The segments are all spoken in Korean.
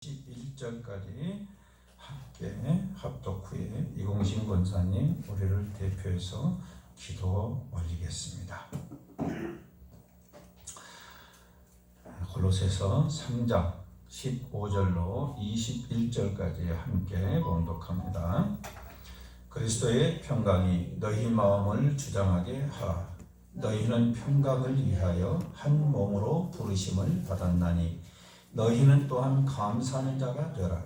11절까지 함께 합독 후에 이공신 권사님 우리를 대표해서 기도 올리겠습니다. 골로새서 3장 15절로 21절까지 함께 봉독합니다. 그리스도의 평강이 너희 마음을 주장하게 하라. 너희는 평강을 위하여 한 몸으로 부르심을 받았나니 너희는 또한 감사하는 자가 되라.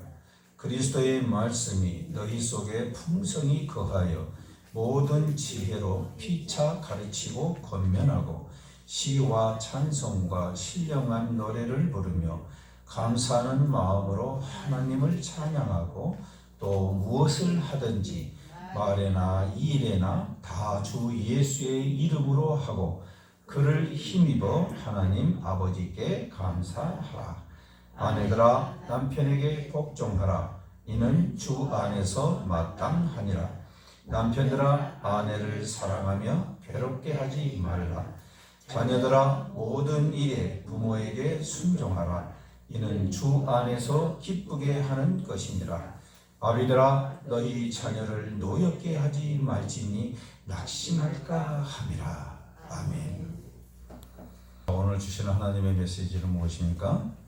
그리스도의 말씀이 너희 속에 풍성히 거하여 모든 지혜로 피차 가르치고 권면하고 시와 찬송과 신령한 노래를 부르며 감사하는 마음으로 하나님을 찬양하고 또 무엇을 하든지 말에나 일에나 다 주 예수의 이름으로 하고 그를 힘입어 하나님 아버지께 감사하라. 아내들아 남편에게 복종하라. 이는 주 안에서 마땅하니라. 남편들아 아내를 사랑하며 괴롭게 하지 말라. 자녀들아 모든 일에 부모에게 순종하라. 이는 주 안에서 기쁘게 하는 것이니라. 아비들아 너희 자녀를 노엽게 하지 말지니 낙심할까 함이라. 아멘. 오늘 주시는 하나님의 메시지는 무엇입니까?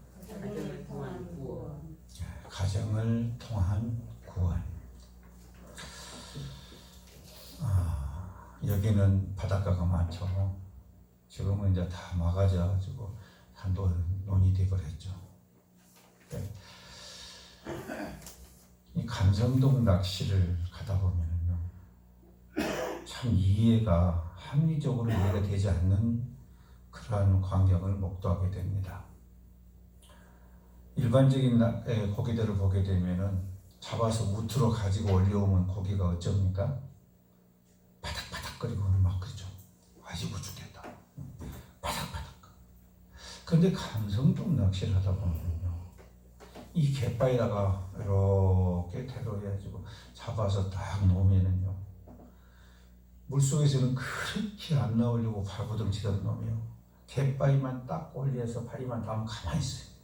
가정을 통한 구원. 여기는 바닷가가 많죠. 지금은 이제 다 막아져가지고 다 논이 되버렸죠. 네. 이 감성동 낚시를 가다 보면요, 참 이해가 합리적으로 이해가 되지 않는 그러한 광경을 목도하게 됩니다. 일반적인 고기들을 보게 되면은 잡아서 무트로 가지고 올려오면 고기가 어쩝니까? 바닥바닥거리고 막 그러죠. 아이고 죽겠다. 바닥바닥. 그런데 감성동 낚시를 하다 보면요, 이 갯바에다가 이렇게 대로 해가지고 잡아서 딱 놓으면은요, 물속에서는 그렇게 안 나오려고 발버둥 치던 놈이요, 갯바위만 딱 올려서 발이만 닿으면 가만히 있어요.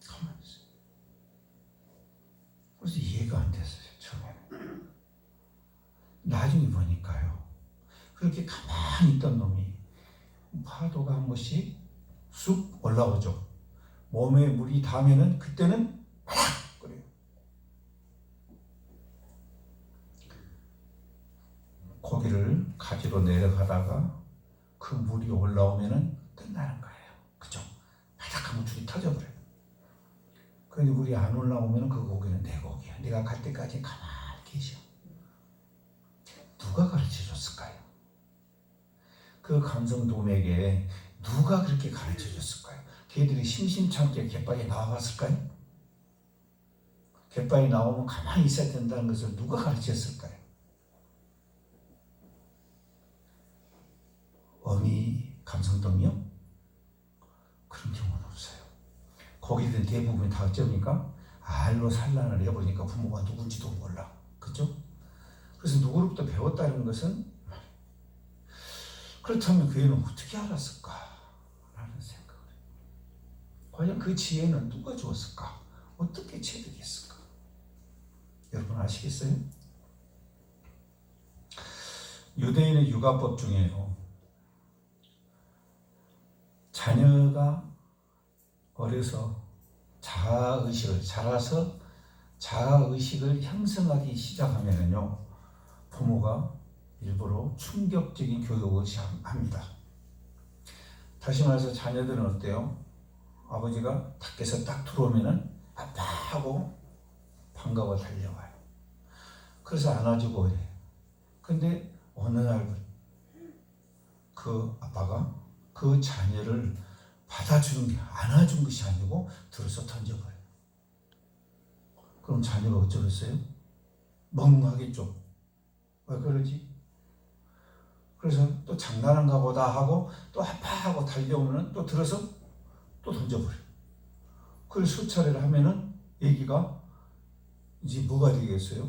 가만히 있어요. 그래서 이해가 안 됐어요, 처음에는. 나중에 보니까요, 그렇게 가만히 있던 놈이 파도가 한 번씩 쑥 올라오죠. 몸에 물이 닿으면은 그때는 팍 그래요. 고기를 가지러 내려가다가 그 물이 올라오면은 끝나는 거예요. 그죠? 바닥하면 줄이 터져버려요. 그런데 물이 안 올라오면은 그 고기는 내 고기야. 내가 갈 때까지 가만히 계셔. 누가 가르쳐 줬을까요? 그 감성돔에게 누가 그렇게 가르쳐 줬을까요? 걔들이 심심찮게 갯바위에 나와봤을까요? 갯바위에 나오면 가만히 있어야 된다는 것을 누가 가르쳤을까요? 어미 감성돔이요? 그런 경우는 없어요. 거기들 대부분 다 어쩝니까? 알로 산란을 해보니까 부모가 누군지도 몰라. 그죠? 그래서 누구로부터 배웠다는 것은, 그렇다면 그 애는 어떻게 알았을까? 라는 생각을 해요. 과연 그 지혜는 누가 주었을까? 어떻게 체득했을까? 여러분 아시겠어요? 유대인의 육아법 중에요, 자녀가 어려서 자라서 자아의식을 형성하기 시작하면은요, 부모가 일부러 충격적인 교육을 합니다. 다시 말해서 자녀들은 어때요? 아버지가 밖에서 딱 들어오면은 아빠 하고 반가워 달려와요. 그래서 안아주고 그래요. 근데 어느 날 그 아빠가 그 자녀를 받아주는 게, 안아준 것이 아니고 들어서 던져버려요. 그럼 자녀가 어쩌겠어요? 멍하겠죠. 왜 그러지? 그래서 또 장난한가 보다 하고 또 아파하고 달려오면 또 들어서 또 던져버려요. 그걸 수차례를 하면은 애기가 이제 뭐가 되겠어요?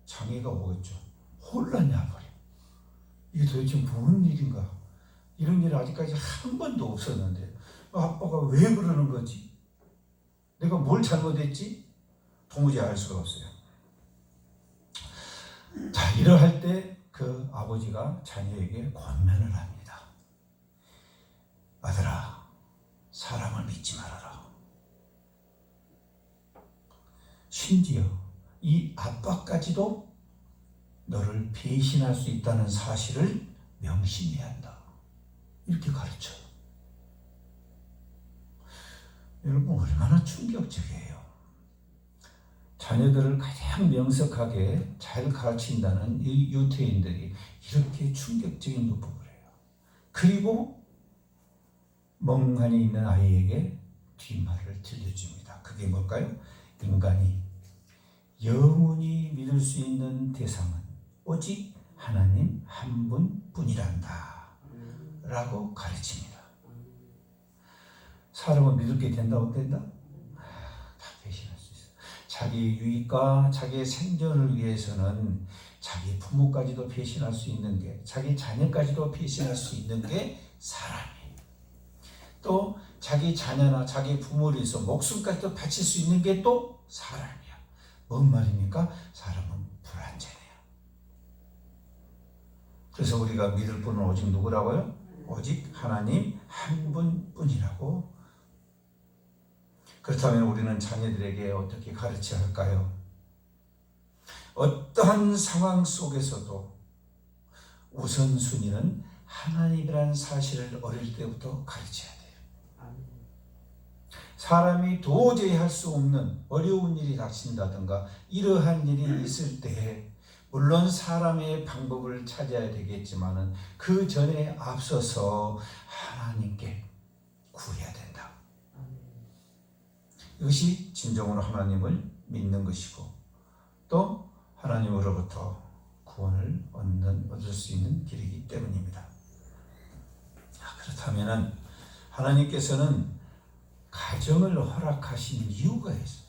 장애가 오겠죠. 혼란이 와버려. 이게 도대체 무슨 일인가? 이런 일은 아직까지 한 번도 없었는데 아빠가 왜 그러는 거지? 내가 뭘 잘못했지? 도무지 알 수가 없어요. 자, 이러할 때 그 아버지가 자녀에게 권면을 합니다. 아들아, 사람을 믿지 말아라. 심지어 이 아빠까지도 너를 배신할 수 있다는 사실을 명심해야 한다. 이렇게 가르쳐요. 여러분, 얼마나 충격적이에요. 자녀들을 가장 명석하게 잘 가르친다는 이 유태인들이 이렇게 충격적인 요법을 해요. 그리고 멍하니 있는 아이에게 뒷말을 들려줍니다. 그게 뭘까요? 인간이 영원히 믿을 수 있는 대상은 오직 하나님 한 분뿐이란다 라고 가르칩니다. 사람은 믿을 게 된다고 된다? 다 배신할 수 있어요. 자기 유익과 자기의 생존을 위해서는 자기 부모까지도 배신할 수 있는 게, 자기 자녀까지도 배신할 수 있는 게 사람이에요. 또 자기 자녀나 자기 부모를 위해서 목숨까지도 바칠 수 있는 게 또 사람이야. 뭔 말입니까? 사람은 불완전해요. 그래서 우리가 믿을 분은 오직 누구라고요? 오직 하나님 한 분뿐이라고. 그렇다면 우리는 자녀들에게 어떻게 가르쳐야 할까요? 어떠한 상황 속에서도 우선순위는 하나님이라는 사실을 어릴 때부터 가르쳐야 돼요. 사람이 도저히 할 수 없는 어려운 일이 닥친다든가 이러한 일이 있을 때 물론 사람의 방법을 찾아야 되겠지만은 그 전에 앞서서 하나님께 구해야 된다. 이것이 진정으로 하나님을 믿는 것이고 또 하나님으로부터 구원을 얻을 수 있는 길이기 때문입니다. 그렇다면은 하나님께서는 가정을 허락하신 이유가 있어요.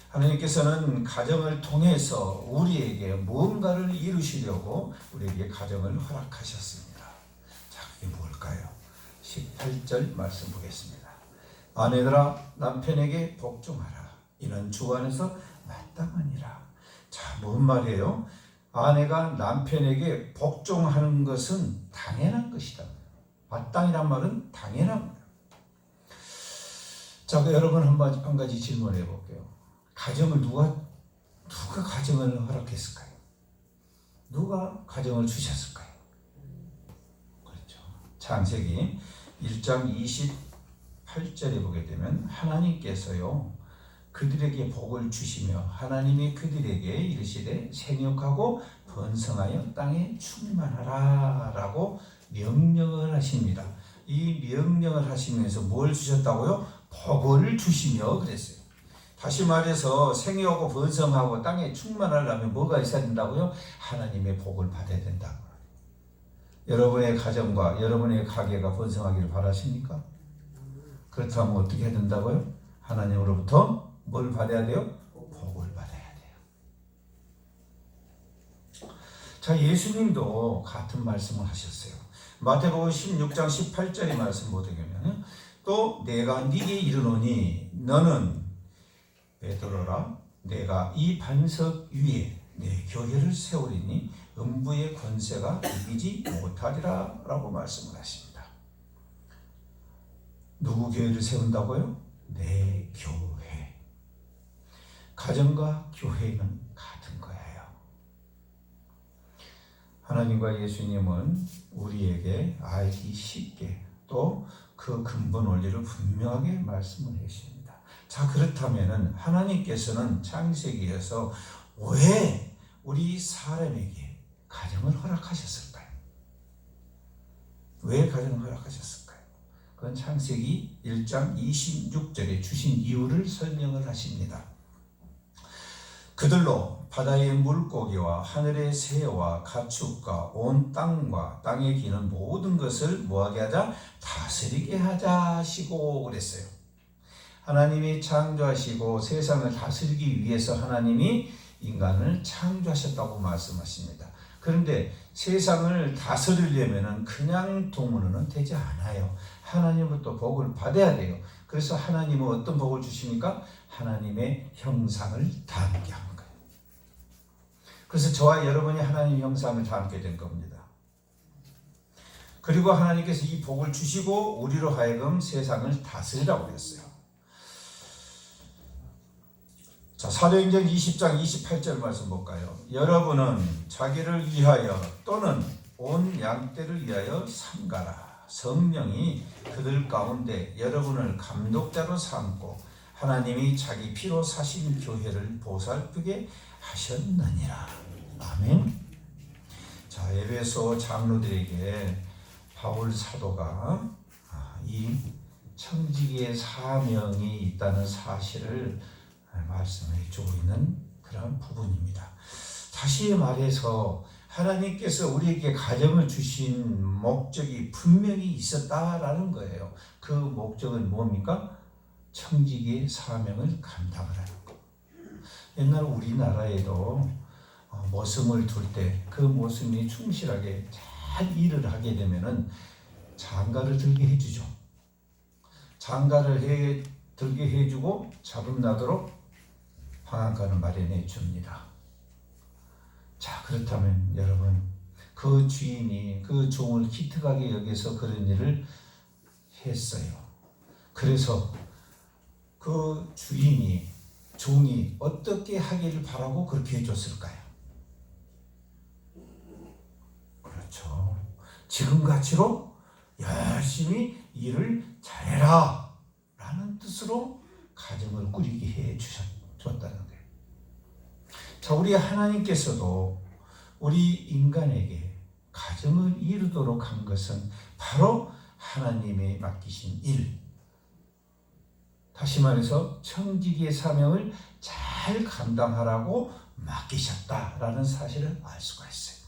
하나님께서는 가정을 통해서 우리에게 무언가를 이루시려고 우리에게 가정을 허락하셨습니다. 자, 그게 뭘까요? 18절 말씀 보겠습니다. 아내들아, 남편에게 복종하라. 이는 주 안에서 마땅하니라. 자, 뭔 말이에요? 아내가 남편에게 복종하는 것은 당연한 것이다. 마땅이란 말은 당연한 거예요. 자, 여러분 한 가지 질문해 볼게요. 가정을 누가 가정을 허락했을까요? 누가 가정을 주셨을까요? 그렇죠. 창세기 1장 28절에 보게 되면 하나님께서요 그들에게 복을 주시며 하나님이 그들에게 이르시되 생육하고 번성하여 땅에 충만하라 라고 명령을 하십니다. 이 명령을 하시면서 뭘 주셨다고요? 복을 주시며 그랬어요. 다시 말해서 생육하고 번성하고 땅에 충만하려면 뭐가 있어야 된다고요? 하나님의 복을 받아야 된다고. 여러분의 가정과 여러분의 가게가 번성하기를 바라십니까? 그렇다면 어떻게 해야 된다고요? 하나님으로부터 뭘 받아야 돼요? 복을 받아야 돼요. 자, 예수님도 같은 말씀을 하셨어요. 마태복음 16장 18절의 말씀 보게 되면 또 내가 네게 이르노니 너는 베드로라 내가 이 반석 위에 내 교회를 세우리니 음부의 권세가 이기지 못하리라 라고 말씀을 하십니다. 누구 교회를 세운다고요? 내 교회. 가정과 교회는 같은 거예요. 하나님과 예수님은 우리에게 알기 쉽게 또 그 근본 원리를 분명하게 말씀을 해주십니다. 자, 그렇다면은 하나님께서는 창세기에서 왜 우리 사람에게 가정을 허락하셨을까요? 왜 가정을 허락하셨을까요? 그건 창세기 1장 26절에 주신 이유를 설명을 하십니다. 그들로 바다의 물고기와 하늘의 새와 가축과 온 땅과 땅에 기는 모든 것을 뭐하게 하자? 다스리게 하자 하시고 그랬어요. 하나님이 창조하시고 세상을 다스리기 위해서 하나님이 인간을 창조하셨다고 말씀하십니다. 그런데 세상을 다스리려면 그냥 동물은 되지 않아요. 하나님부터 복을 받아야 돼요. 그래서 하나님은 어떤 복을 주십니까? 하나님의 형상을 닮게 하는 거예요. 그래서 저와 여러분이 하나님의 형상을 닮게 된 겁니다. 그리고 하나님께서 이 복을 주시고 우리로 하여금 세상을 다스리라고 했어요. 자, 사도행전 20장 28절 말씀 볼까요? 여러분은 자기를 위하여 또는 온 양떼를 위하여 삼가라. 성령이 그들 가운데 여러분을 감독자로 삼고 하나님이 자기 피로 사신 교회를 보살피게 하셨느니라. 아멘. 자, 에베소 장로들에게 바울 사도가 이 청지기의 사명이 있다는 사실을 말씀해 주고 있는 그런 부분입니다. 다시 말해서 하나님께서 우리에게 가정을 주신 목적이 분명히 있었다라는 거예요. 그 목적은 뭡니까? 청지기의 사명을 감당하라는 거. 옛날 우리나라에도 모성을 둘 때 그 모성이 충실하게 잘 일을 하게 되면은 장가를 들게 해주죠. 장가를 들게 해주고 자금나도록 방한간을 마련해 줍니다. 자, 그렇다면 여러분, 그 주인이 그 종을 기특하게 여겨서 그런 일을 했어요. 그래서 그 종이 어떻게 하기를 바라고 그렇게 해줬을까요? 그렇죠. 지금같이로 열심히 일을 잘해라 라는 뜻으로 가정을 꾸리게 해주셨다는 거예요. 자, 우리 하나님께서도 우리 인간에게 가정을 이루도록 한 것은 바로 하나님의 맡기신 일, 다시 말해서 청지기의 사명을 잘 감당하라고 맡기셨다라는 사실을 알 수가 있어요.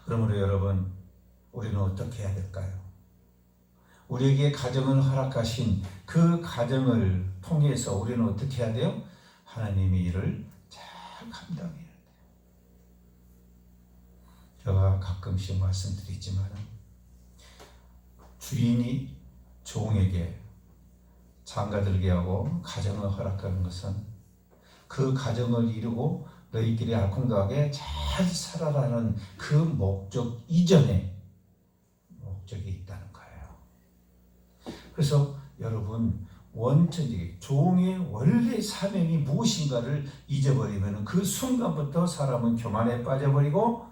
그러므로 여러분, 우리는 어떻게 해야 될까요? 우리에게 가정을 허락하신 그 가정을 통해서 우리는 어떻게 해야 돼요? 하나님의 일을 잘 감당해야 돼요. 제가 가끔씩 말씀드리지만 주인이 종에게 장가들게 하고 가정을 허락하는 것은 그 가정을 이루고 너희끼리 알콩달콩하게 잘 살아라는 그 목적 이전에 목적이 있다는 거예요. 그래서 여러분, 원천적인 종의 원래 사명이 무엇인가를 잊어버리면 그 순간부터 사람은 교만에 빠져버리고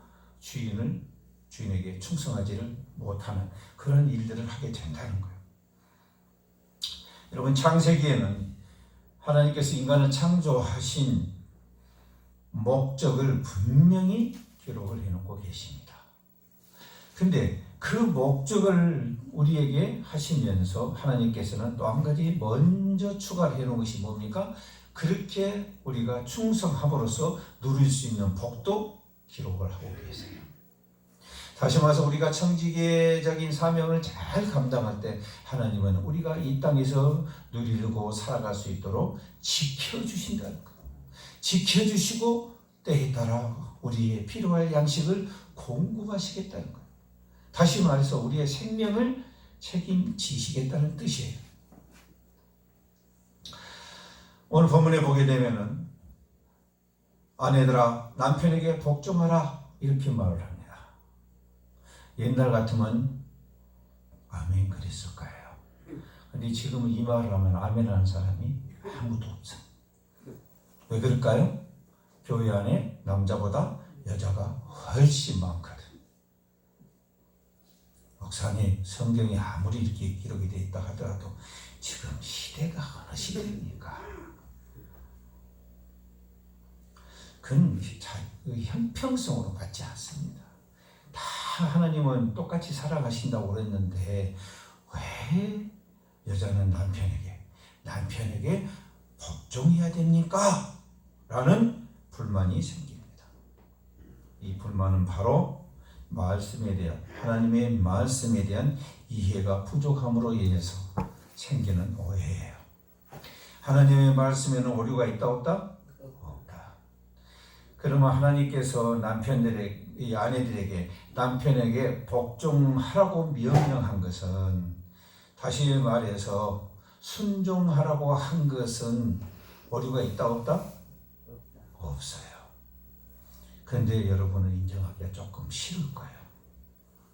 주인에게 충성하지를 못하는 그런 일들을 하게 된다는 거예요. 여러분, 창세기에는 하나님께서 인간을 창조하신 목적을 분명히 기록을 해놓고 계십니다. 근데 그 목적을 우리에게 하시면서 하나님께서는 또 한 가지 먼저 추가를 해놓은 것이 뭡니까? 그렇게 우리가 충성함으로써 누릴 수 있는 복도 기록을 하고 계세요. 다시 말해서 우리가 청지기적인 사명을 잘 감당할 때 하나님은 우리가 이 땅에서 누리고 살아갈 수 있도록 지켜주신다는 거예요. 지켜주시고 때에 따라 우리의 필요할 양식을 공급하시겠다는 거예요. 다시 말해서 우리의 생명을 책임지시겠다는 뜻이에요. 오늘 본문에 보게 되면은 아내들아 남편에게 복종하라 이렇게 말을 합니다. 옛날 같으면 아멘 그랬을 거예요. 근데 지금은 이 말을 하면 아멘 하는 사람이 아무도 없어. 왜 그럴까요? 교회 안에 남자보다 여자가 훨씬 많거든. 목사님, 성경이 아무리 이렇게 기록이 되어 있다 하더라도 지금 시대가 어느 시대입니까? 그건 형평성으로 받지 않습니다. 다 하나님은 똑같이 살아가신다고 그랬는데 왜 여자는 남편에게 복종해야 됩니까? 라는 불만이 생깁니다. 이 불만은 바로 말씀에 대한 하나님의 말씀에 대한 이해가 부족함으로 인해서 생기는 오해예요. 하나님의 말씀에는 오류가 있다 없다? 없다. 그러면 하나님께서 아내들에게 남편에게 복종하라고 명령한 것은 다시 말해서 순종하라고 한 것은 오류가 있다 없다? 없어요. 그런데 여러분은 인정하기가 조금 싫을 거예요.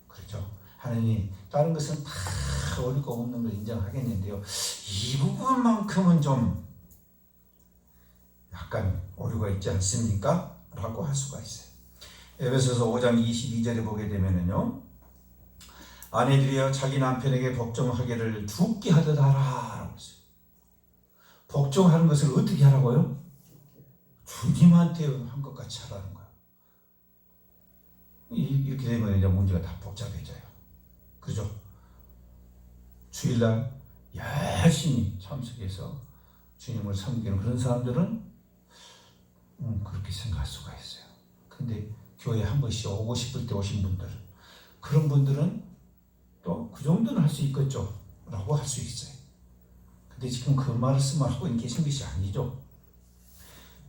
그렇죠? 하나님 다른 것은 다 오류가 없는 걸 인정하겠는데요, 이 부분만큼은 좀 약간 오류가 있지 않습니까? 라고 할 수가 있어요. 에베소서 5장 22절에 보게 되면은요, 아내들이여 자기 남편에게 복종하기를 죽게 하듯 하라 라고 했어요. 복종하는 것을 어떻게 하라고요? 주님한테 한 것 같이 하라는 거예요. 이렇게 되면 이제 문제가 다 복잡해져요. 그죠? 주일날 열심히 참석해서 주님을 섬기는 그런 사람들은 그렇게 생각할 수가 있어요. 근데 교회 한 번씩 오고 싶을 때 오신 분들, 그런 분들은 또 그 정도는 할 수 있겠죠 라고 할 수 있어요. 근데 지금 그 말씀을 하고 계신 것이 아니죠.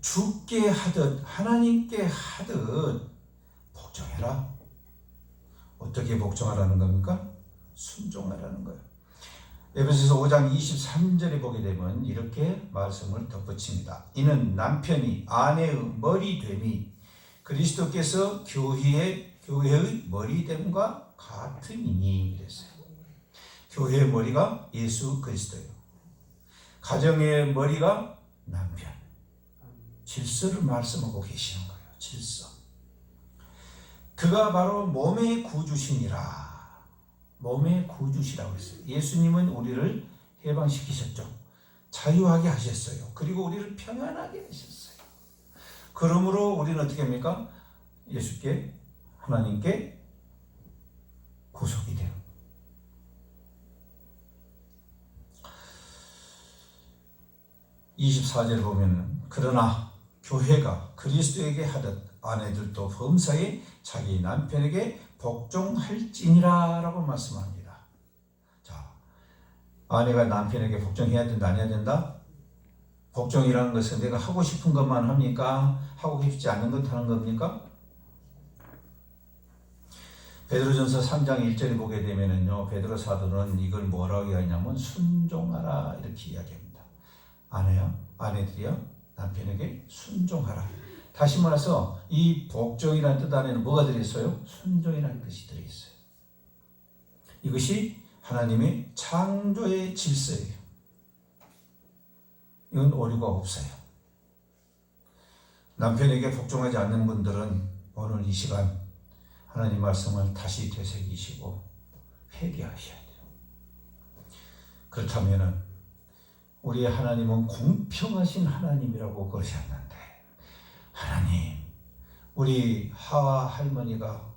주께 하듯 하나님께 하듯 복종해라. 어떻게 복종하라는 겁니까? 순종하라는 거예요. 에베소서 5장 23절에 보게 되면 이렇게 말씀을 덧붙입니다. 이는 남편이 아내의 머리됨이 그리스도께서 교회의 머리됨과 같으니 그랬어요. 교회의 머리가 예수 그리스도예요. 가정의 머리가 남편. 질서를 말씀하고 계시는 거예요. 질서. 그가 바로 몸의 구주시니라. 몸의 구주시라고 했어요. 예수님은 우리를 해방시키셨죠. 자유하게 하셨어요. 그리고 우리를 평안하게 하셨어요. 그러므로 우리는 어떻게 합니까? 예수께, 하나님께 구속이 돼요. (24절) 보면은 그러나 교회가 그리스도에게 하듯 아내들도 범사에 자기 남편에게 복종할지니라 라고 말씀합니다. 자, 아내가 남편에게 복종해야 된다, 안 해야 된다? 복종이라는 것은 내가 하고 싶은 것만 합니까? 하고 싶지 않는 것 하는 겁니까? 베드로전서 3장 1절에 보게 되면은요, 베드로 사도는 이걸 뭐라고 하냐면 순종하라 이렇게 이야기합니다. 아내들이여 남편에게 순종하라. 다시 말해서 이 복종이라는 뜻 안에는 뭐가 들어있어요? 순종이라는 뜻이 들어있어요. 이것이 하나님의 창조의 질서예요. 이건 오류가 없어요. 남편에게 복종하지 않는 분들은 오늘 이 시간 하나님 말씀을 다시 되새기시고 회개하셔야 돼요. 그렇다면 우리 하나님은 공평하신 하나님이라고 그러셨는데, 하나님, 우리 하와 할머니가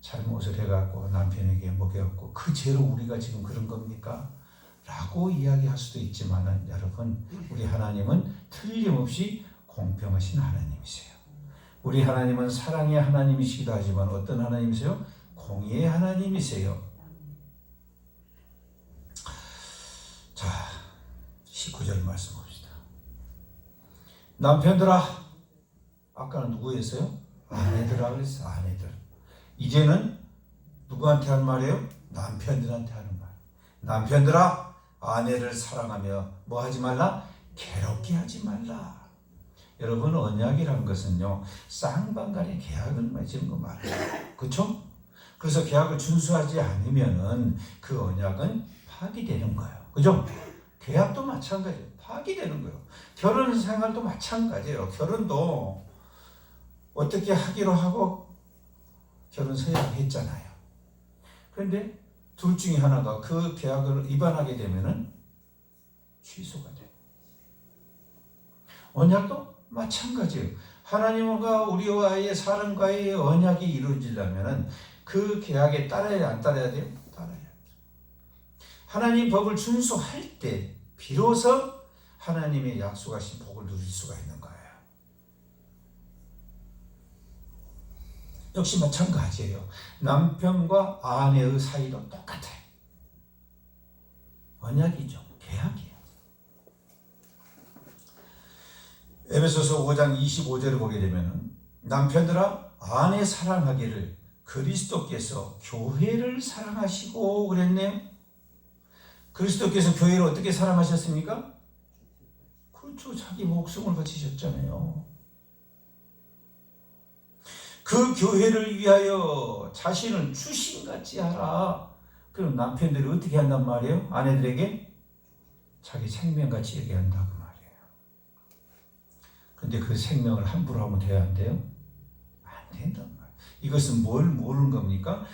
잘못을 해갖고 남편에게 먹여갖고 그 죄로 우리가 지금 그런 겁니까? 라고 이야기할 수도 있지만 여러분, 우리 하나님은 틀림없이 공평하신 하나님이세요. 우리 하나님은 사랑의 하나님이시기도 하지만 어떤 하나님이세요? 공의의 하나님이세요. 자, 19절 말씀 봅시다. 남편들아, 아까는 누구였어요? 아내들아 그랬어요. 아내들. 이제는 누구한테 하는 말이에요? 남편들한테 하는 말. 남편들아, 아내를 사랑하며 뭐 하지 말라? 괴롭게 하지 말라. 여러분, 언약이라는 것은요, 쌍방간의 계약을 맺은 거 말이에요. 그렇죠? 그래서 계약을 준수하지 않으면은 그 언약은 파기되는 거예요. 그죠? 계약도 마찬가지예요. 파기되는 거예요. 결혼 생활도 마찬가지예요. 결혼도 어떻게 하기로 하고 결혼 서약을 했잖아요. 그런데 둘 중에 하나가 그 계약을 위반하게 되면은 취소가 돼요. 언약도 마찬가지예요. 하나님과 우리와의 사람과의 언약이 이루어지려면은 그 계약에 따라야 안 따라야 돼요? 따라야 돼요. 하나님 법을 준수할 때 비로소 하나님의 약속하신 복을 누릴 수가 있는 거예요. 역시 마찬가지예요. 남편과 아내의 사이도 똑같아요. 언약이죠. 계약이에요. 에베소서 5장 25절을 보게 되면 남편들아 아내 사랑하기를 그리스도께서 교회를 사랑하시고 그랬네요. 그리스도께서 교회를 어떻게 사랑하셨습니까? 그렇죠. 자기 목숨을 바치셨잖아요. 그 교회를 위하여 자신을 주신같이 하라. 그럼 남편들이 어떻게 한단 말이에요? 아내들에게 자기 생명같이 얘기한다 그 말이에요. 근데 그 생명을 함부로 하면 돼야 안 돼요? 안 된단 말이에요. 이것은 뭘 모르는 겁니까?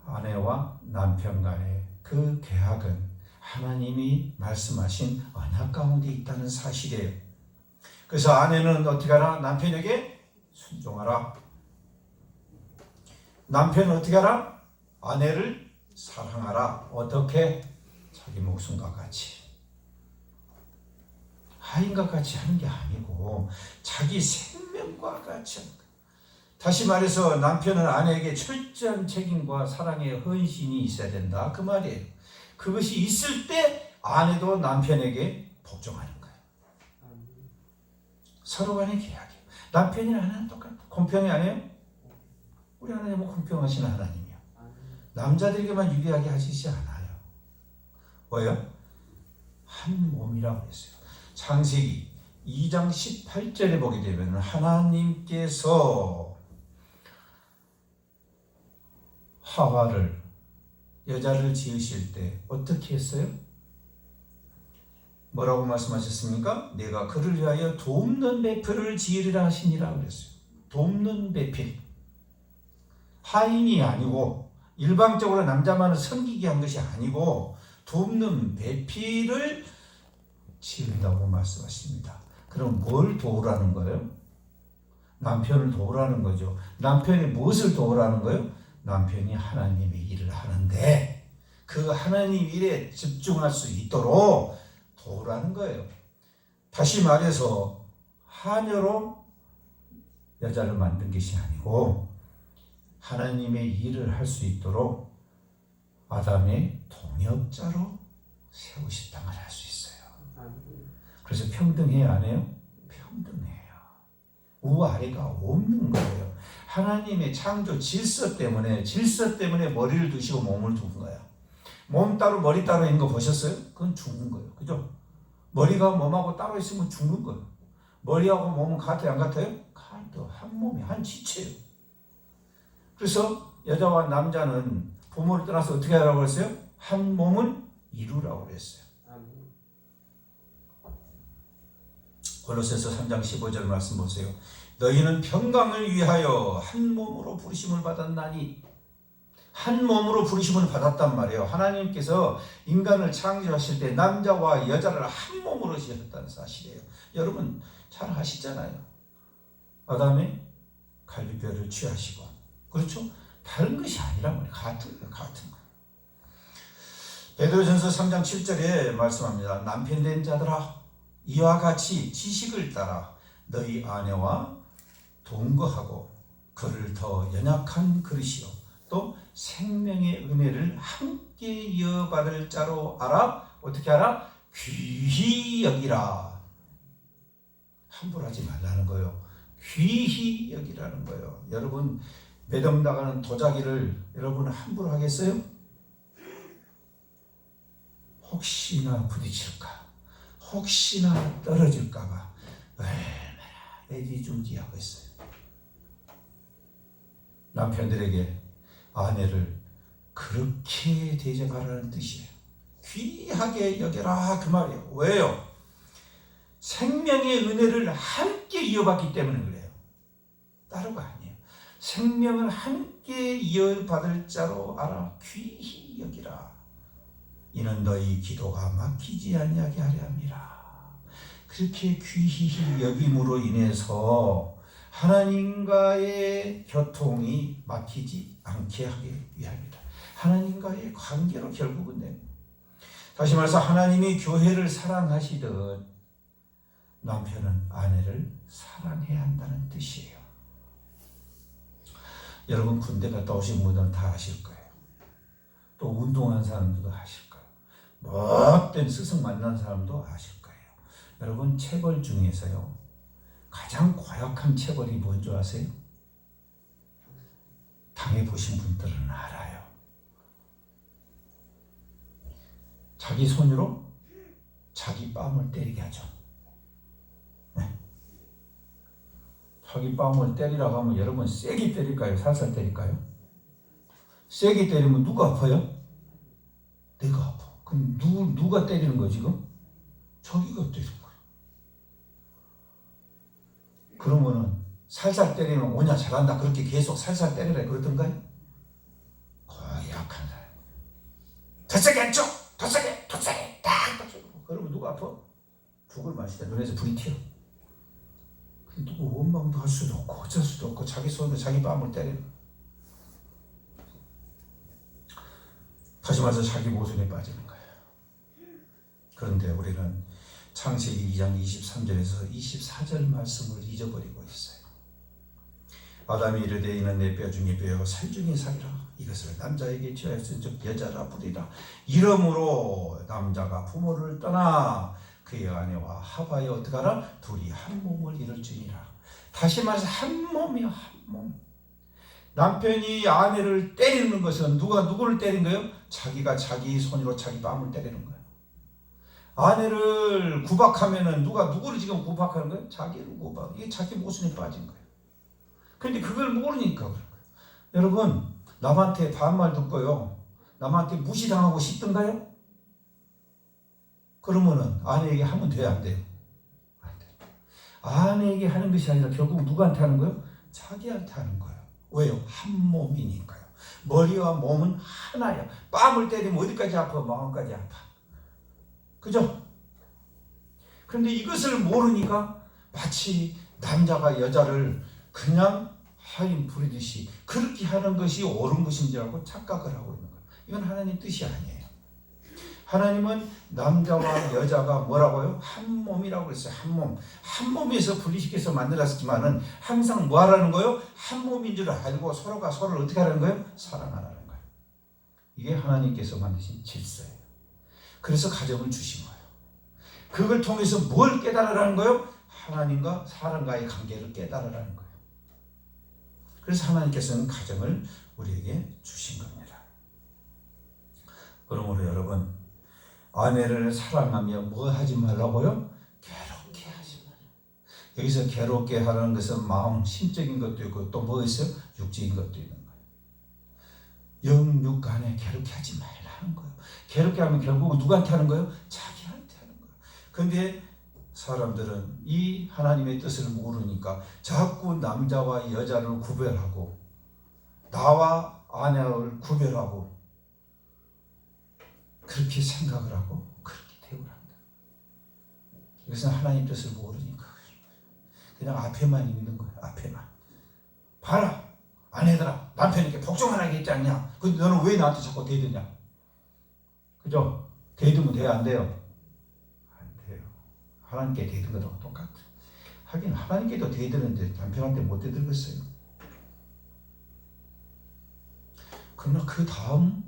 아내와 남편 간의 그 계약은 하나님이 말씀하신 언약 가운데 있다는 사실이에요. 그래서 아내는 어떻게 하라? 남편에게 순종하라. 남편은 어떻게 하라? 아내를 사랑하라. 어떻게? 자기 목숨과 같이. 하인과 같이 하는 게 아니고 자기 생명과 같이 하는 거예요. 다시 말해서 남편은 아내에게 철저한 책임과 사랑의 헌신이 있어야 된다 그 말이에요. 그것이 있을 때 아내도 남편에게 복종하는 거예요. 서로 간의 계약이에요. 남편이 아내는 똑같아. 공평이 아니에요? 우리 하나님은 공평하신 하나님이요. 남자들에게만 유리하게 하시지 않아요. 뭐예요? 한 몸이라고 했어요. 창세기 2장 18절에 보게 되면 하나님께서 하와를 여자를 지으실 때 어떻게 했어요? 뭐라고 말씀하셨습니까? 내가 그를 위하여 돕는 배필을 지으리라 하시니라 그랬어요. 돕는 배필. 하인이 아니고 일방적으로 남자만을 섬기게 한 것이 아니고 돕는 배필을 지은다고 말씀하십니다. 그럼 뭘 도우라는 거예요? 남편을 도우라는 거죠. 남편이 무엇을 도우라는 거예요? 남편이 하나님의 일을 하는데 그 하나님 일에 집중할 수 있도록 도우라는 거예요. 다시 말해서 하녀로 여자를 만든 것이 아니고 하나님의 일을 할 수 있도록 아담의 동역자로 세우셨다는 걸 알 수 있어요. 그래서 평등해요, 안 해요? 평등해요. 우아래가 없는 거예요. 하나님의 창조 질서 때문에 머리를 두시고 몸을 둔 거야. 몸 따로 머리 따로 있는 거 보셨어요? 그건 죽는 거예요. 그죠? 머리가 몸하고 따로 있으면 죽는 거예요. 머리하고 몸은 같아요, 안 같아요? 같아요. 한 몸이 한 지체예요. 그래서 여자와 남자는 부모를 떠나서 어떻게 하라고 했어요? 한 몸을 이루라고 했어요. 골로새서 3장 15절 말씀 보세요. 너희는 평강을 위하여 한 몸으로 부르심을 받았나니. 한 몸으로 부르심을 받았단 말이에요. 하나님께서 인간을 창조하실 때 남자와 여자를 한 몸으로 지었다는 사실이에요. 여러분 잘 아시잖아요. 아담의 갈비뼈를 취하시고, 그렇죠? 다른 것이 아니란 말이에요. 같은 거. 베드로전서 3장 7절에 말씀합니다. 남편 된 자들아, 이와 같이 지식을 따라 너희 아내와 동거하고 그를 더 연약한 그릇이요 또 생명의 은혜를 함께 이어받을 자로 알아. 어떻게 알아? 귀히 여기라. 함부로 하지 말라는 거예요. 귀히 여기라는 거예요. 여러분 매점 나가는 도자기를 여러분 함부로 하겠어요? 혹시나 부딪힐까, 혹시나 떨어질까봐 얼마나 애지중지하고 있어요. 남편들에게 아내를 그렇게 대접하라는 뜻이에요. 귀하게 여겨라 그 말이에요. 왜요? 생명의 은혜를 함께 이어받기 때문에 그래요. 다른 거 아니에요. 생명을 함께 이어받을 자로 알아 귀히 여기라. 이는 너희 기도가 막히지 아니하게 하려 함이라. 그렇게 귀히 여김으로 인해서 하나님과의 교통이 막히지 않게 하기 위함이다. 하나님과의 관계로 결국은 됩니다. 다시 말해서 하나님이 교회를 사랑하시듯 남편은 아내를 사랑해야 한다는 뜻이에요. 여러분 군대 갔다 오신 분들은 다 아실 거예요. 또 운동한 사람들도 아실 거예요. 못된 스승 만난 사람도 아실 거예요. 여러분 체벌 중에서요 가장 고약한 체벌이 뭔지 아세요? 당해보신 분들은 알아요. 자기 손으로 자기 뺨을 때리게 하죠. 네. 자기 뺨을 때리라고 하면 여러분 세게 때릴까요? 살살 때릴까요? 세게 때리면 누가 아파요? 내가 아파. 그럼 누가 때리는 거야 지금? 자기가 때리는 거야. 그러면은 살살 때리면 오냐 잘한다 그렇게 계속 살살 때리라 그러던가요? 거의 약한 사람. 더 세게 했죠? 더 세게 딱 그러면 누가 아파? 죽을 맛이다. 눈에서 불이 튀어. 누구 원망도 할 수도 없고 어쩔 수도 없고 자기 손으로 자기 뺨을 때리는. 다시 말해서 자기 모순에 빠지는 거예요. 그런데 우리는 창세기 2장 23절에서 24절 말씀을 잊어버리고 있어요. 아담이 이르되 이는 내 뼈 중에 뼈요 살 중에 살이라. 이것을 남자에게 지어야은즉 여자라 부르리라. 이러므로 남자가 부모를 떠나 그의 아내와 합하여 어떡하라? 둘이 한 몸을 이룰지니라. 다시 말해서 한 몸이요, 한 몸. 남편이 아내를 때리는 것은 누구를 때린 거예요? 자기가 자기 손으로 자기 뺨을 때리는 거예요. 아내를 구박하면은 누구를 지금 구박하는 거예요? 자기를 구박. 이게 자기 모순에 빠진 거예요. 그런데 그걸 모르니까 그런 거예요. 여러분, 남한테 반말 듣고요, 남한테 무시당하고 싶던가요? 그러면은 아내에게 하면 돼요, 안 돼요? 안 돼요. 아내에게 하는 것이 아니라 결국 누구한테 하는 거예요? 자기한테 하는 거예요. 왜요? 한 몸이니까요. 머리와 몸은 하나야. 뺨을 때리면 어디까지 아파? 마음까지 아파. 그죠? 그런데 이것을 모르니까 마치 남자가 여자를 그냥 하인 부리듯이 그렇게 하는 것이 옳은 것인 줄 알고 착각을 하고 있는 거예요. 이건 하나님 뜻이 아니에요. 하나님은 남자와 여자가 뭐라고요? 한 몸이라고 했어요. 한 몸. 한 몸에서 분리시켜서 만들었지만은 항상 뭐 하라는 거예요? 한 몸인 줄 알고 서로가 서로를 어떻게 하라는 거예요? 사랑하라는 거예요. 이게 하나님께서 만드신 질서예요. 그래서 가정을 주신 거예요. 그걸 통해서 뭘 깨달으라는 거예요? 하나님과 사람과의 관계를 깨달으라는 거예요. 그래서 하나님께서는 가정을 우리에게 주신 겁니다. 그러므로 여러분, 아내를 사랑하며 뭐 하지 말라고요? 괴롭게 하지 말라. 여기서 괴롭게 하라는 것은 마음, 심적인 것도 있고 또 뭐 있어요? 육적인 것도 있는 거예요. 영육 간에 괴롭게 하지 말라는 거예요. 괴롭게 하면 결국은 누구한테 하는 거예요? 자기한테 하는 거예요. 그런데 사람들은 이 하나님의 뜻을 모르니까 자꾸 남자와 여자를 구별하고 나와 아내를 구별하고 그렇게 생각을 하고 그렇게 대우를 한다. 이것은 하나님 뜻을 모르니까 그냥 앞에만 있는 거예요. 앞에만. 봐라, 아내들아, 남편에게 복종 하나 있지 않냐? 근데 너는 왜 나한테 자꾸 대드냐? 그죠? 대드면 돼요, 안 돼요? 안 돼요. 하나님께 대든 것하고 똑같아. 하긴 하나님께도 대드는데 남편한테 못 대들겠어요. 그러나 그 다음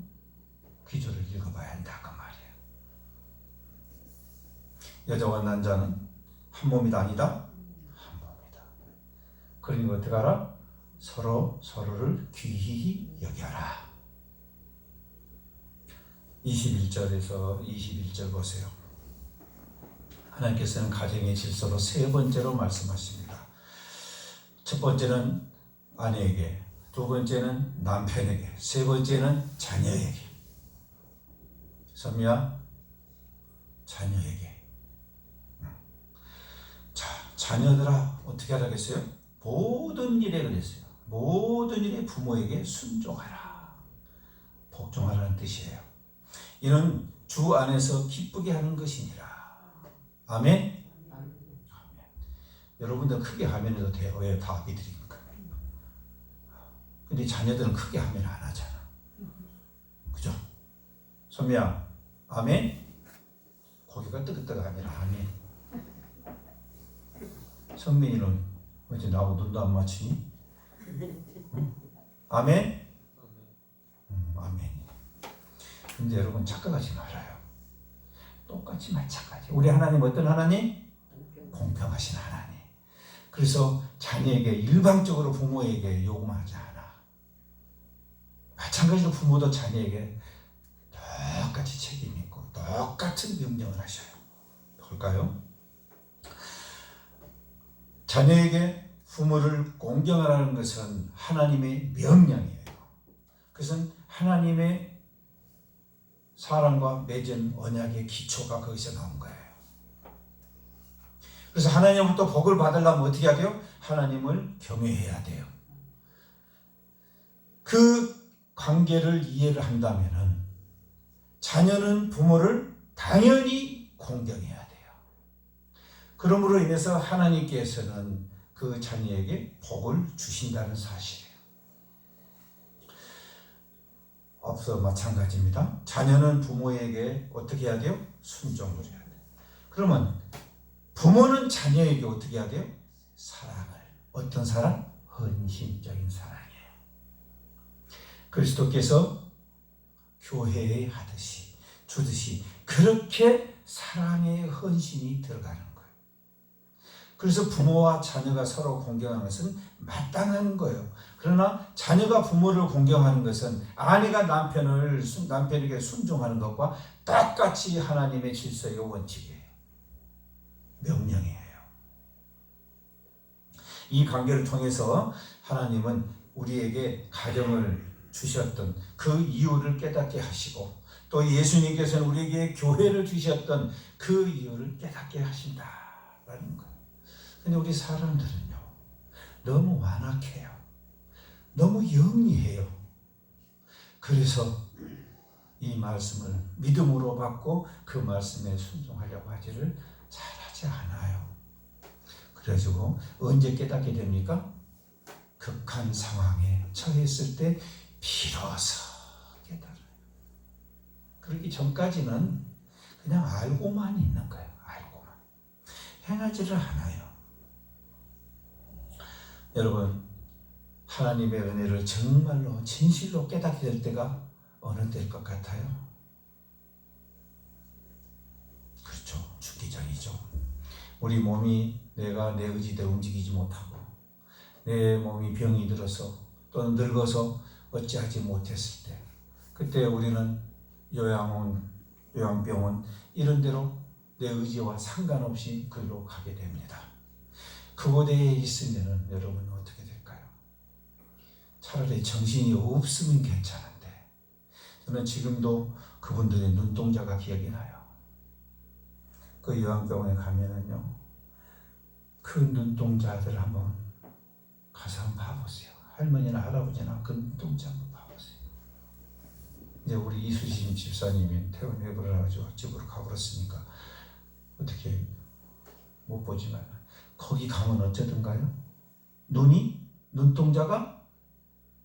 기조를 읽어봐야 한다 그 말이에요. 여자와 남자는 한 몸이다 아니다? 한 몸이다. 그러니 어떻게 하라? 서로를 귀히 여겨라. 21절에서 21절 보세요. 하나님께서는 가정의 질서로 세 번째로 말씀하십니다. 첫 번째는 아내에게, 두 번째는 남편에게, 세 번째는 자녀에게. 선미야, 자녀에게. 자, 자녀들아 어떻게 하라겠어요? 모든 일에 그랬어요. 모든 일에 부모에게 순종하라. 복종하라는 뜻이에요. 이는 주 안에서 기쁘게 하는 것이니라. 아멘? 아멘. 여러분들 크게 하면도 돼요. 왜? 다 믿으니까. 근데 자녀들은 크게 하면 안 하잖아. 그죠? 선미야, 아멘? 고개가 뜨뜻뜨뜻하면 아멘. 선민이는 어째 나하고 눈도 안 맞추니? 응? 아멘? 아멘. 근데 여러분 착각하지 말아요. 똑같이 마찬가지. 우리 하나님 어떤 하나님? 공평하신 하나님. 그래서 자녀에게 일방적으로 부모에게 요구하지 않아. 마찬가지로 부모도 자녀에게 똑같이 책임 있고 똑같은 명령을 하셔요. 볼까요? 자녀에게 부모를 공경하라는 것은 하나님의 명령이에요. 그것은 하나님의 사랑과 맺은 언약의 기초가 거기서 나온 거예요. 그래서 하나님으로부터 복을 받으려면 어떻게 해야 돼요? 하나님을 경외해야 돼요. 그 관계를 이해를 한다면 자녀는 부모를 당연히 공경해야 돼요. 그러므로 인해서 하나님께서는 그 자녀에게 복을 주신다는 사실이에요. 앞서 마찬가지입니다. 자녀는 부모에게 어떻게 해야 돼요? 순종을 해야 돼요. 그러면 부모는 자녀에게 어떻게 해야 돼요? 사랑을. 어떤 사랑? 헌신적인 사랑이에요. 그리스도께서 교회에 하듯이 주듯이 그렇게 사랑의 헌신이 들어가는 거예요. 그래서 부모와 자녀가 서로 공경하는 것은 마땅한 거예요. 그러나 자녀가 부모를 공경하는 것은 아내가 남편에게 순종하는 것과 똑같이 하나님의 질서의 원칙이에요. 명령이에요. 이 관계를 통해서 하나님은 우리에게 가정을 주셨던 그 이유를 깨닫게 하시고 또 예수님께서는 우리에게 교회를 주셨던 그 이유를 깨닫게 하신다라는 거예요. 근데 우리 사람들은요, 너무 완악해요. 너무 영리해요. 그래서 이 말씀을 믿음으로 받고 그 말씀에 순종하려고 하지를 잘하지 않아요. 그래가지고 언제 깨닫게 됩니까? 극한 상황에 처했을 때 비로소 깨달아요. 그러기 전까지는 그냥 알고만 있는 거예요. 알고만. 행하지를 않아요. 여러분, 하나님의 은혜를 정말로 진실로 깨닫게 될 때가 어느 때일 것 같아요? 그렇죠. 죽기 전이죠. 우리 몸이 내가 내 의지대로 움직이지 못하고 내 몸이 병이 들어서 또는 늙어서 어찌하지 못했을 때 그때 우리는 요양병원 이런 데로 내 의지와 상관없이 그리로 가게 됩니다. 그곳에 있으면 여러분 어떻게 될까요? 차라리 정신이 없으면 괜찮은데 저는 지금도 그분들의 눈동자가 기억이 나요. 그 요양병원에 가면은요, 그 눈동자들 한번 가서 한번 봐보세요. 할머니나 할아버지나 그 눈동자 한번 봐보세요. 이제 우리 이수진 집사님이 퇴원해버려 가지고 집으로 가버렸으니까 어떻게 못 보지만 거기 가면 어쩌든가요? 눈동자가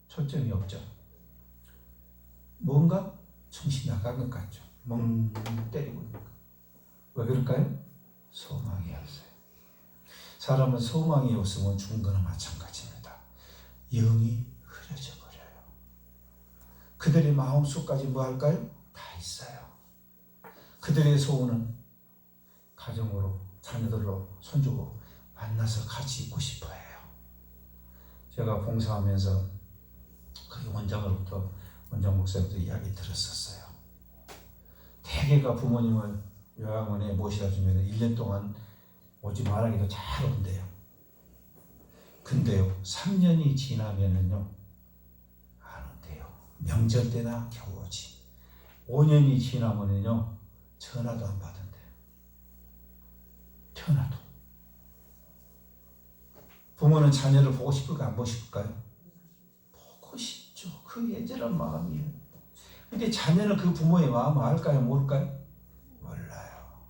초점이 없죠. 뭔가 정신 나간 것 같죠. 멍 때리고 있는 거. 왜 그럴까요? 소망이 없어요. 사람은 소망이 없으면 죽은 거나 마찬가지입니다. 영이 흐려져 버려요. 그들의 마음속까지 뭐 할까요? 다 있어요. 그들의 소원은 가정으로, 자녀들로 손주고 만나서 같이 있고 싶어 해요. 제가 봉사하면서 그 원장으로부터, 원장 목사님부터 이야기 들었었어요. 대개가 부모님을 요양원에 모시다 주면 1년 동안 오지 말하기도 잘 온대요. 근데요, 3년이 지나면은요, 안 온대요. 명절 때나 겨우 오지. 5년이 지나면은요, 전화도 안 받은대요. 전화도. 부모는 자녀를 보고 싶을까, 안 보고 싶을까요? 보고 싶죠. 그 애절한 마음이에요. 근데 자녀는 그 부모의 마음을 알까요, 모를까요? 몰라요.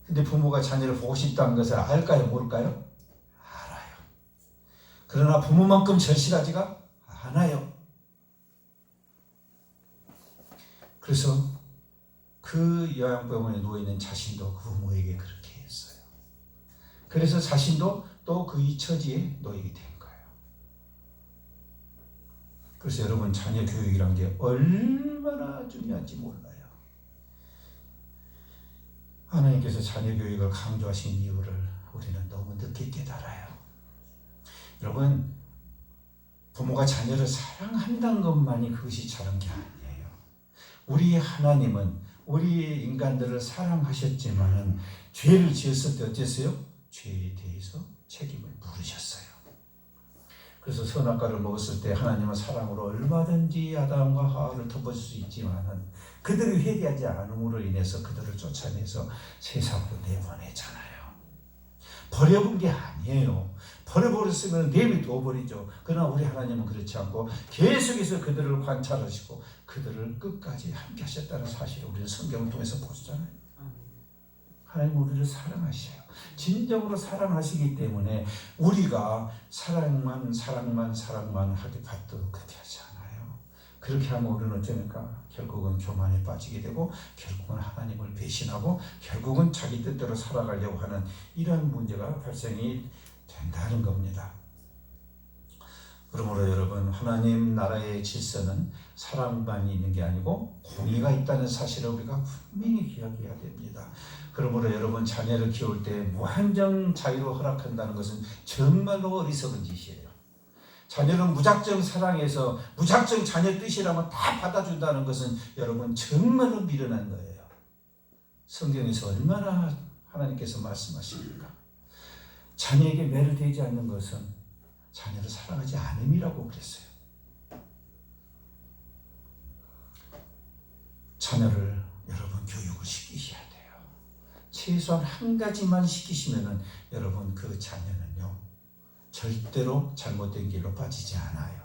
근데 부모가 자녀를 보고 싶다는 것을 알까요, 모를까요? 알아요. 그러나 부모만큼 절실하지가 않아요. 그래서 그 요양병원에 누워있는 자신도 그 부모에게 그렇게 했어요. 그래서 자신도 또 그 처지에 놓이게 된 거예요. 그래서 여러분, 자녀 교육이란 게 얼마나 중요한지 몰라요. 하나님께서 자녀 교육을 강조하신 이유를 우리는 너무 늦게 깨달아요. 여러분, 부모가 자녀를 사랑한다는 것만이 그것이 잘한 게 아니에요. 우리 하나님은 우리 인간들을 사랑하셨지만은 죄를 지었을 때 어땠어요? 죄에 대해서 책임을 물으셨어요. 그래서 선악과를 먹었을 때 하나님은 사랑으로 얼마든지 아담과 하와를 덮어줄 수 있지만은 그들이 회개하지 않음으로 인해서 그들을 쫓아내서 세상으로 내보내잖아요. 버려본 게 아니에요. 버려버렸으면 내비둬 버리죠. 그러나 우리 하나님은 그렇지 않고 계속해서 그들을 관찰하시고 그들을 끝까지 함께 하셨다는 사실을 우리는 성경을 통해서 보잖아요. 하나님 우리를 사랑하셔요. 진정으로 사랑하시기 때문에 우리가 사랑만 하게 봐도 그렇게 하지 않아요. 그렇게 하면 우리는 어쩌니까 결국은 교만에 빠지게 되고 결국은 하나님을 배신하고 결국은 자기 뜻대로 살아가려고 하는 이러한 문제가 발생이 된다는 겁니다. 그러므로 여러분, 하나님 나라의 질서는 사랑만이 있는 게 아니고 공의가 있다는 사실을 우리가 분명히 기억해야 됩니다. 그러므로 여러분, 자녀를 키울 때 무한정 자유로 허락한다는 것은 정말로 어리석은 짓이에요. 자녀를 무작정 사랑해서 무작정 자녀 뜻이라면 다 받아준다는 것은 여러분 정말로 미련한 거예요. 성경에서 얼마나 하나님께서 말씀하십니까? 자녀에게 매료되지 않는 것은 자녀를 사랑하지 않음이라고 그랬어요. 자녀를 여러분 교육을 시키셔야 돼요. 최소한 한 가지만 시키시면은 여러분 그 자녀는요 절대로 잘못된 길로 빠지지 않아요.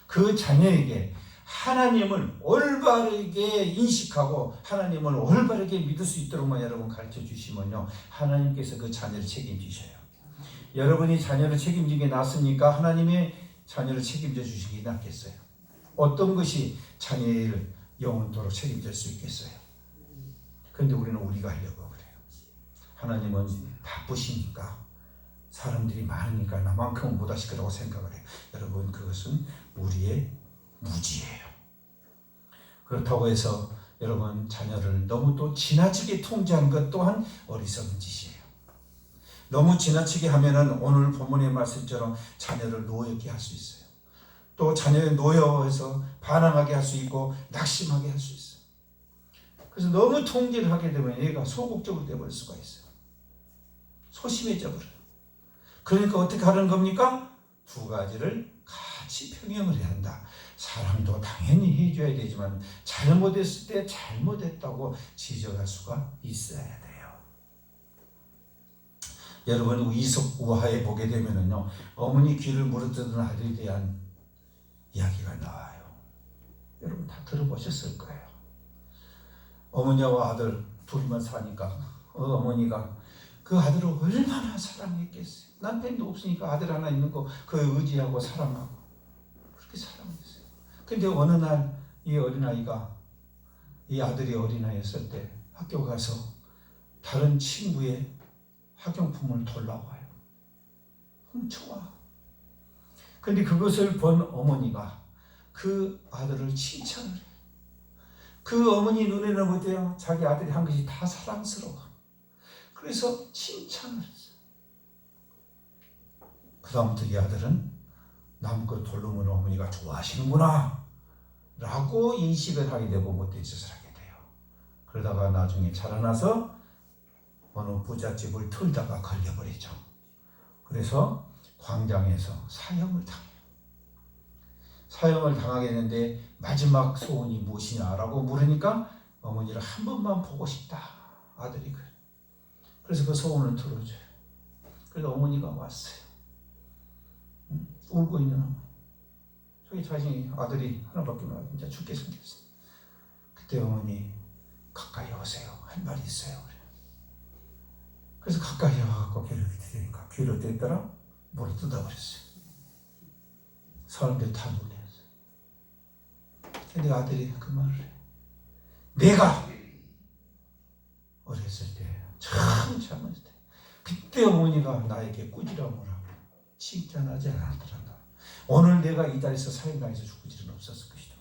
그 자녀에게 하나님을 올바르게 인식하고 하나님을 올바르게 믿을 수 있도록만 여러분 가르쳐 주시면요 하나님께서 그 자녀를 책임지셔요. 여러분이 자녀를 책임지게 놨으니까 하나님의 자녀를 책임져 주시기 낫겠어요? 어떤 것이 자녀를 영원토록 책임질 수 있겠어요? 그런데 우리는 우리가 하려고 그래요. 하나님은 바쁘시니까 사람들이 많으니까 나만큼은 못하실 거라고 생각을 해요. 여러분 그것은 우리의 무지예요. 그렇다고 해서 여러분 자녀를 너무 또 지나치게 통제하는 것 또한 어리석은 짓이에요. 너무 지나치게 하면은 오늘 본문의 말씀처럼 자녀를 노엽게 할 수 있어요. 또 자녀를 노여워해서 반항하게 할 수 있고 낙심하게 할 수 있어요. 그래서 너무 통제를 하게 되면 얘가 소극적으로 되어버릴 수가 있어요. 소심해져 버려요. 그러니까 어떻게 하는 겁니까? 두 가지를 같이 평형을 해야 한다. 사랑도 당연히 해줘야 되지만 잘못했을 때 잘못했다고 지적할 수가 있어야 돼요. 여러분 이솝 우화에 보게 되면은요 어머니 귀를 물어뜯은 아들에 대한 이야기가 나와요. 여러분 다 들어보셨을 거예요. 어머니와 아들 둘이만 사니까 어머니가 그 아들을 얼마나 사랑했겠어요. 남편도 없으니까 아들 하나 있는 거 그 의지하고 사랑하고 그렇게 사랑했어요. 근데 어느 날 이 어린아이가 이 아들이 어린아이였을 때 학교 가서 다른 친구의 학용품을 돌아와요. 훔쳐와. 근데 그것을 본 어머니가 그 아들을 칭찬을 해요. 그 어머니 눈에는 어때요? 자기 아들이 한 것이 다 사랑스러워. 그래서 칭찬을 했어요. 그 다음부터 이 아들은 남그 돌로면 어머니가 좋아하시는구나 라고 인식을 하게 되고 못된 짓을 하게 돼요. 그러다가 나중에 자라나서 어느 부잣집을 털다가 걸려버리죠. 그래서 광장에서 사형을 당해요. 사형을 당하게 되는데 마지막 소원이 무엇이냐라고 물으니까 어머니를 한 번만 보고 싶다. 아들이 그래. 그래서 그 소원을 들어줘요. 그래서 어머니가 왔어요. 울고 있는 어머니. 저기 자신이 아들이 하나밖에 없는 진짜 죽게 생겼어요. 그때 어머니 가까이 오세요. 할 말이 있어요. 그래서 가까이 와서 귀를 기대니까 귀를 뗐더라 물을 뜯어버렸어요. 사람들이 다 놀랐어요. 근데 아들이 그 말을 해. 내가 어렸을 때 참 젊었을 때 그때 어머니가 나에게 꾸지람을 하고 칭찬하지 않았더란다. 오늘 내가 이 자리에서 사형당해서 죽을 일은 없었을 것이다.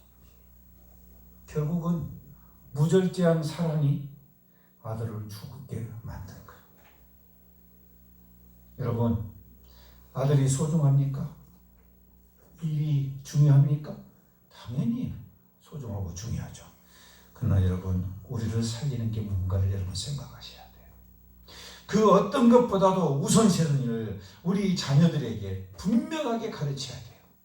결국은 무절제한 사랑이 아들을 죽게 만든 거예요. 여러분, 아들이 소중합니까? 일이 중요합니까? 당연히 소중하고 중요하죠. 그러나 여러분, 우리를 살리는 게 뭔가를 여러분 생각하셔야 돼요. 그 어떤 것보다도 우선시하는 일을 우리 자녀들에게 분명하게 가르쳐야 돼요.